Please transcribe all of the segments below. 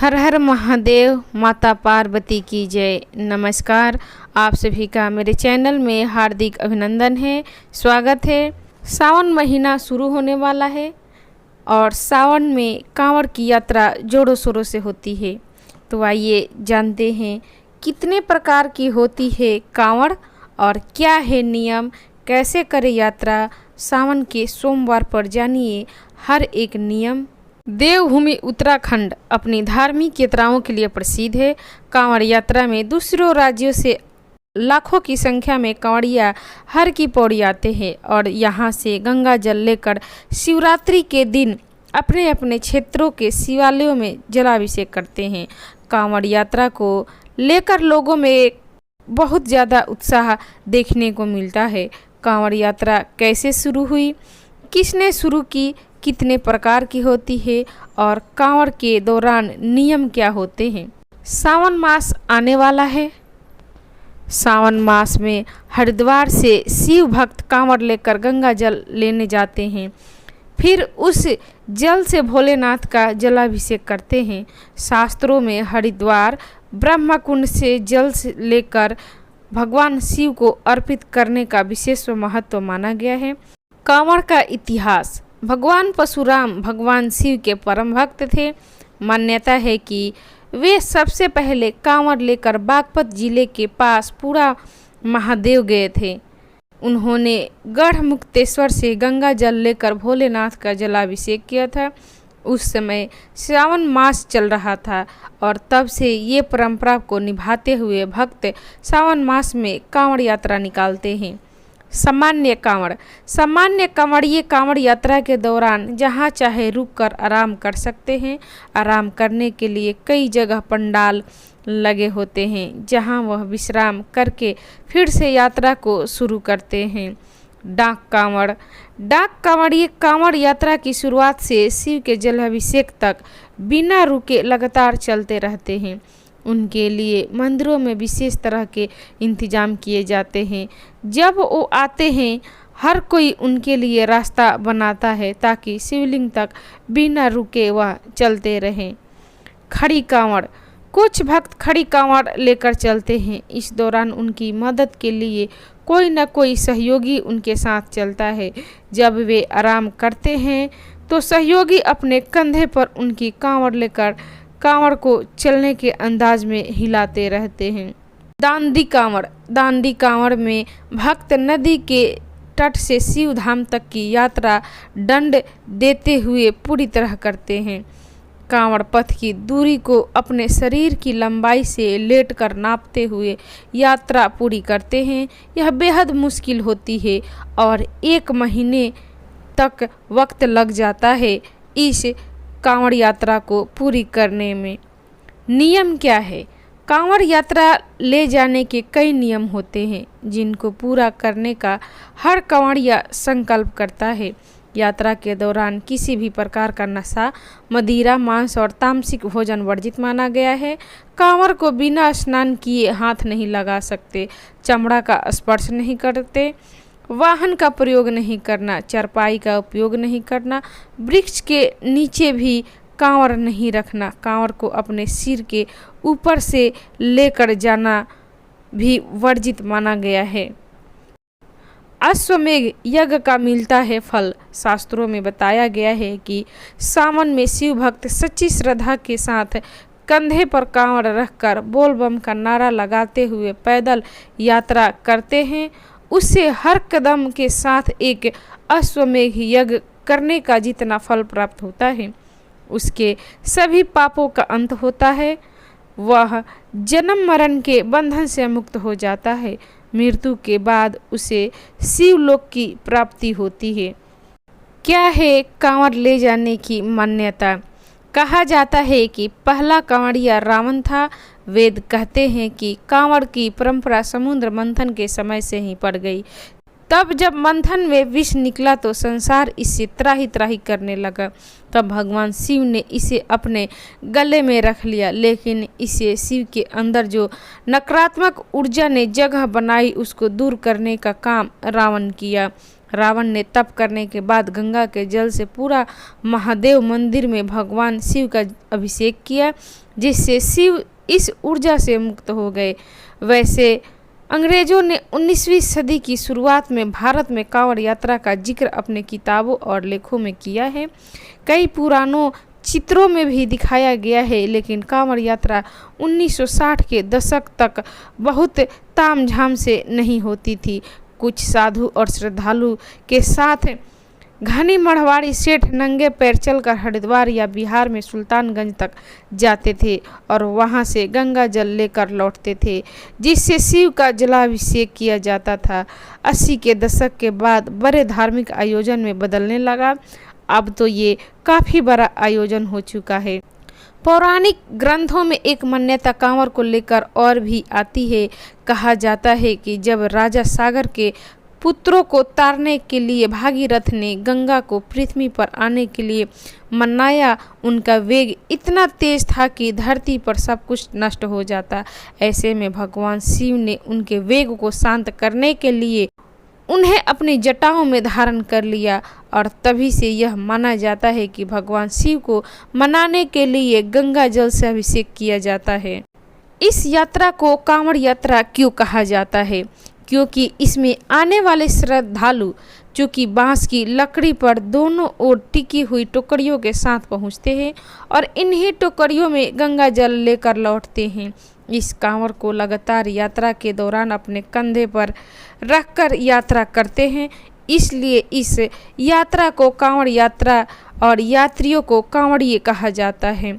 हर हर महादेव, माता पार्वती की जय। नमस्कार, आप सभी का मेरे चैनल में हार्दिक अभिनंदन है, स्वागत है। सावन महीना शुरू होने वाला है और सावन में कांवड़ की यात्रा जोरों शोरों से होती है। तो आइए जानते हैं कितने प्रकार की होती है कांवड़ और क्या है नियम, कैसे करें यात्रा। सावन के सोमवार पर जानिए हर एक नियम। देवभूमि उत्तराखंड अपनी धार्मिक यात्राओं के लिए प्रसिद्ध है। कांवड़ यात्रा में दूसरों राज्यों से लाखों की संख्या में कांवड़िया हर की पौड़ी आते हैं और यहाँ से गंगा जल लेकर शिवरात्रि के दिन अपने अपने क्षेत्रों के शिवालयों में जलाभिषेक करते हैं। कांवड़ यात्रा को लेकर लोगों में बहुत ज़्यादा उत्साह देखने को मिलता है। कांवड़ यात्रा कैसे शुरू हुई, किसने शुरू की, कितने प्रकार की होती है और कांवड़ के दौरान नियम क्या होते हैं। सावन मास आने वाला है। सावन मास में हरिद्वार से शिव भक्त कांवड़ लेकर गंगा जल लेने जाते हैं, फिर उस जल से भोलेनाथ का जलाभिषेक करते हैं। शास्त्रों में हरिद्वार ब्रह्मकुंड से जल से लेकर भगवान शिव को अर्पित करने का विशेष महत्व माना गया है। कांवड़ का इतिहास। भगवान परशुराम भगवान शिव के परम भक्त थे। मान्यता है कि वे सबसे पहले कांवड़ लेकर बागपत जिले के पास पूरा महादेव गए थे। उन्होंने गढ़ मुक्तेश्वर से गंगा जल लेकर भोलेनाथ का जलाभिषेक किया था। उस समय श्रावण मास चल रहा था और तब से ये परंपरा को निभाते हुए भक्त सावन मास में कांवड़ यात्रा निकालते हैं। सामान्य कांवड़। सामान्य कांवड़िए कांवड़ यात्रा के दौरान जहाँ चाहे रुककर आराम कर सकते हैं। आराम करने के लिए कई जगह पंडाल लगे होते हैं जहाँ वह विश्राम करके फिर से यात्रा को शुरू करते हैं। डाक कांवड़। डाक कांवड़िए कांवड़ यात्रा की शुरुआत से शिव के जलाभिषेक तक बिना रुके लगातार चलते रहते हैं। उनके लिए मंदिरों में विशेष तरह के इंतजाम किए जाते हैं। जब वो आते हैं हर कोई उनके लिए रास्ता बनाता है ताकि शिवलिंग तक बिना रुके वह चलते रहें। खड़ी कांवड़। कुछ भक्त खड़ी कांवड़ लेकर चलते हैं। इस दौरान उनकी मदद के लिए कोई न कोई सहयोगी उनके साथ चलता है। जब वे आराम करते हैं तो सहयोगी अपने कंधे पर उनकी कांवड़ लेकर कांवड़ को चलने के अंदाज में हिलाते रहते हैं। दांडी कांवड़। दांडी कांवड़ में भक्त नदी के तट से शिव धाम तक की यात्रा दंड देते हुए पूरी तरह करते हैं। कांवड़ पथ की दूरी को अपने शरीर की लंबाई से लेटकर नापते हुए यात्रा पूरी करते हैं। यह बेहद मुश्किल होती है और 1 महीने तक वक्त लग जाता है इस कांवड़ यात्रा को पूरी करने में। नियम क्या है। कांवड़ यात्रा ले जाने के कई नियम होते हैं जिनको पूरा करने का हर कांवड़िया संकल्प करता है। यात्रा के दौरान किसी भी प्रकार का नशा, मदिरा, मांस और तामसिक भोजन वर्जित माना गया है। कांवड़ को बिना स्नान किए हाथ नहीं लगा सकते, चमड़ा का स्पर्श नहीं करते, वाहन का प्रयोग नहीं करना, चारपाई का उपयोग नहीं करना, वृक्ष के नीचे भी कांवड़ नहीं रखना, कांवड़ को अपने सिर के ऊपर से लेकर जाना भी वर्जित माना गया है। अश्वमेघ यज्ञ का मिलता है फल। शास्त्रों में बताया गया है कि सावन में शिव भक्त सच्ची श्रद्धा के साथ कंधे पर कांवड़ रखकर बोल बम का नारा लगाते हुए पैदल यात्रा करते हैं। उससे हर कदम के साथ एक अश्वमेघ यज्ञ करने का जितना फल प्राप्त होता है उसके सभी पापों का अंत होता है। वह जन्म मरण के बंधन से मुक्त हो जाता है। मृत्यु के बाद उसे शिवलोक की प्राप्ति होती है। क्या है कांवड़ ले जाने की मान्यता। कहा जाता है कि पहला कांवड़िया रावण था। वेद कहते हैं कि कांवड़ की परंपरा समुद्र मंथन के समय से ही पड़ गई। तब जब मंथन में विष निकला तो संसार इससे त्राही त्राही करने लगा। तब भगवान शिव ने इसे अपने गले में रख लिया, लेकिन इसे शिव के अंदर जो नकारात्मक ऊर्जा ने जगह बनाई उसको दूर करने का काम रावण किया। रावण ने तप करने के बाद गंगा के जल से पूरा महादेव मंदिर में भगवान शिव का अभिषेक किया, जिससे शिव इस ऊर्जा से मुक्त हो गए। वैसे अंग्रेजों ने 19वीं सदी की शुरुआत में भारत में कांवड़ यात्रा का जिक्र अपने किताबों और लेखों में किया है। कई पुरानों चित्रों में भी दिखाया गया है, लेकिन कांवड़ यात्रा 1960 के दशक तक बहुत तामझाम से नहीं होती थी। कुछ साधु और श्रद्धालु के साथ घनी मढ़वाड़ी सेठ नंगे पैर चलकर हरिद्वार या बिहार में सुल्तानगंज तक जाते थे और वहां से गंगा जल लेकर लौटते थे, जिससे शिव का जलाभिषेक किया जाता था। 80 के दशक के बाद बड़े धार्मिक आयोजन में बदलने लगा। अब तो ये काफ़ी बड़ा आयोजन हो चुका है। पौराणिक ग्रंथों में एक मान्यता कांवर को लेकर और भी आती है। कहा जाता है कि जब राजा सागर के पुत्रों को तारने के लिए भागीरथ ने गंगा को पृथ्वी पर आने के लिए मनाया, उनका वेग इतना तेज था कि धरती पर सब कुछ नष्ट हो जाता। ऐसे में भगवान शिव ने उनके वेग को शांत करने के लिए उन्हें अपनी जटाओं में धारण कर लिया और तभी से यह माना जाता है कि भगवान शिव को मनाने के लिए गंगा जल से अभिषेक किया जाता है। इस यात्रा को कांवड़ यात्रा क्यों कहा जाता है? क्योंकि इसमें आने वाले श्रद्धालु चूँकि बांस की लकड़ी पर दोनों ओर टिकी हुई टोकरियों के साथ पहुंचते हैं और इन्हीं टोकरियों में गंगा जल लेकर लौटते हैं। इस कांवड़ को लगातार यात्रा के दौरान अपने कंधे पर रखकर यात्रा करते हैं, इसलिए इस यात्रा को कांवड़ यात्रा और यात्रियों को कांवड़िए कहा जाता है।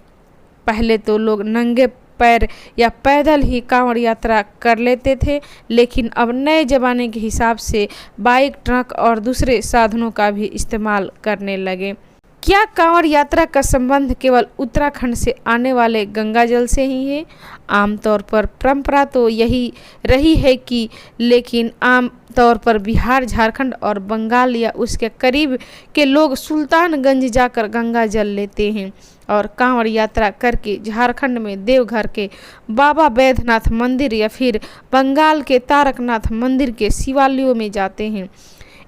पहले तो लोग नंगे पैर या पैदल ही कांवड़ यात्रा कर लेते थे, लेकिन अब नए ज़माने के हिसाब से बाइक, ट्रक और दूसरे साधनों का भी इस्तेमाल करने लगे। क्या कांवड़ यात्रा का संबंध केवल उत्तराखंड से आने वाले गंगा जल से ही है? आमतौर पर परंपरा तो यही रही है कि, लेकिन आम तौर पर बिहार, झारखंड और बंगाल या उसके करीब के लोग सुल्तानगंज जाकर गंगा जल लेते हैं और कांवड़ यात्रा करके झारखंड में देवघर के बाबा बैद्यनाथ मंदिर या फिर बंगाल के तारकनाथ मंदिर के शिवालयों में जाते हैं।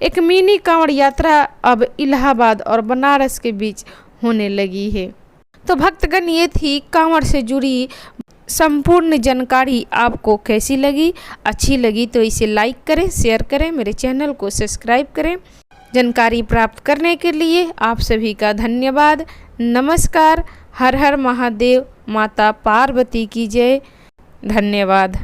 एक मिनी कांवड़ यात्रा अब इलाहाबाद और बनारस के बीच होने लगी है। तो भक्तगण, ये थी कांवड़ से जुड़ी संपूर्ण जानकारी। आपको कैसी लगी? अच्छी लगी तो इसे लाइक करें, शेयर करें, मेरे चैनल को सब्सक्राइब करें। जानकारी प्राप्त करने के लिए आप सभी का धन्यवाद। नमस्कार। हर हर महादेव। माता पार्वती की जय। धन्यवाद।